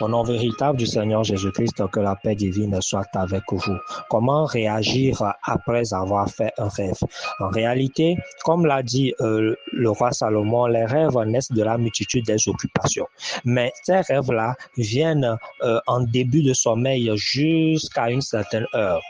Au nom véritable du Seigneur Jésus-Christ, que la paix divine soit avec vous. Comment réagir après avoir fait un rêve? En réalité, comme l'a dit le roi Salomon, les rêves naissent de la multitude des occupations. Mais ces rêves-là viennent en début de sommeil jusqu'à une certaine heure,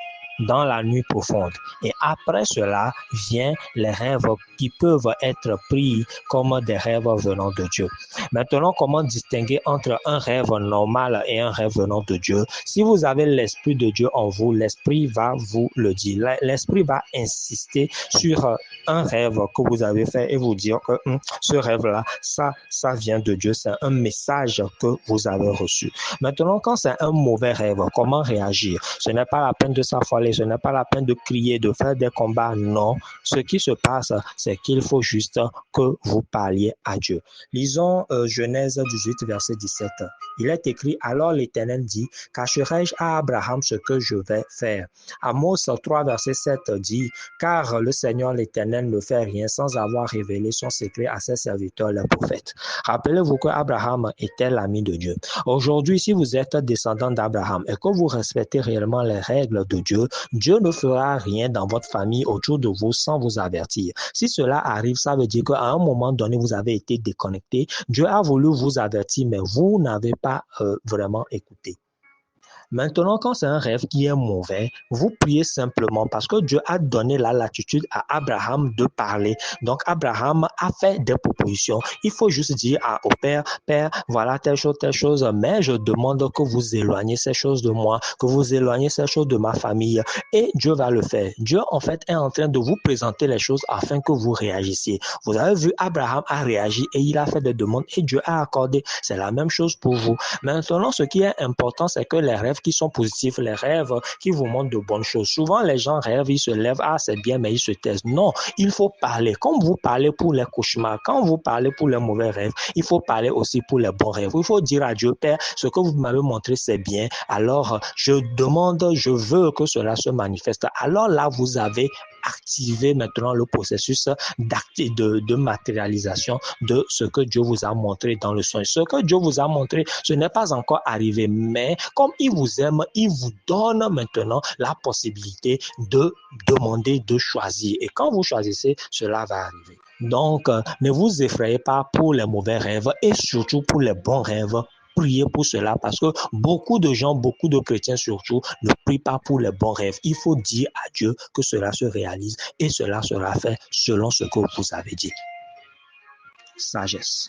dans la nuit profonde. Et après cela viennent les rêves qui peuvent être pris comme des rêves venant de Dieu. Maintenant, comment distinguer entre un rêve normal et un rêve venant de Dieu? Si vous avez l'Esprit de Dieu en vous, l'Esprit va vous le dire. L'Esprit va insister sur un rêve que vous avez fait et vous dire que ce rêve-là, ça vient de Dieu. C'est un message que vous avez reçu. Maintenant, quand c'est un mauvais rêve, comment réagir? Ce n'est pas la peine de s'affoler, ce n'est pas la peine de crier, de faire des combats. Non, ce qui se passe, c'est qu'il faut juste que vous parliez à Dieu. Lisons Genèse 18, verset 17. Il est écrit, alors l'Éternel dit, cacherai-je à Abraham ce que je vais faire? Amos 3, verset 7 dit, car le Seigneur l'Éternel ne fait rien sans avoir révélé son secret à ses serviteurs les prophètes. Rappelez-vous que Abraham était l'ami de Dieu. Aujourd'hui, si vous êtes descendant d'Abraham et que vous respectez réellement les règles de Dieu, Dieu ne fera rien dans votre famille autour de vous sans vous avertir. Si cela arrive, ça veut dire qu'à un moment donné, vous avez été déconnecté. Dieu a voulu vous avertir, mais vous n'avez pas vraiment écouté. Maintenant, quand c'est un rêve qui est mauvais, vous priez simplement parce que Dieu a donné la latitude à Abraham de parler. Donc, Abraham a fait des propositions. Il faut juste dire au Père, Père, voilà telle chose, mais je demande que vous éloignez ces choses de moi, que vous éloignez ces choses de ma famille. Et Dieu va le faire. Dieu, en fait, est en train de vous présenter les choses afin que vous réagissiez. Vous avez vu, Abraham a réagi et il a fait des demandes et Dieu a accordé. C'est la même chose pour vous. Maintenant, ce qui est important, c'est que les rêves qui sont positifs, les rêves qui vous montrent de bonnes choses. Souvent, les gens rêvent, ils se lèvent, c'est bien, mais ils se taisent. Non, il faut parler. Comme vous parlez pour les cauchemars, quand vous parlez pour les mauvais rêves, il faut parler aussi pour les bons rêves. Il faut dire à Dieu, Père, ce que vous m'avez montré, c'est bien. Alors, je demande, je veux que cela se manifeste. Alors là, vous avez activé maintenant le processus de matérialisation de ce que Dieu vous a montré dans le songe. Ce que Dieu vous a montré, ce n'est pas encore arrivé, mais comme il vous aime, il vous donne maintenant la possibilité de demander, de choisir. Et quand vous choisissez, cela va arriver. Donc, ne vous effrayez pas pour les mauvais rêves et surtout pour les bons rêves. Priez pour cela parce que beaucoup de gens, beaucoup de chrétiens surtout, ne prient pas pour les bons rêves. Il faut dire à Dieu que cela se réalise et cela sera fait selon ce que vous avez dit. Sagesse.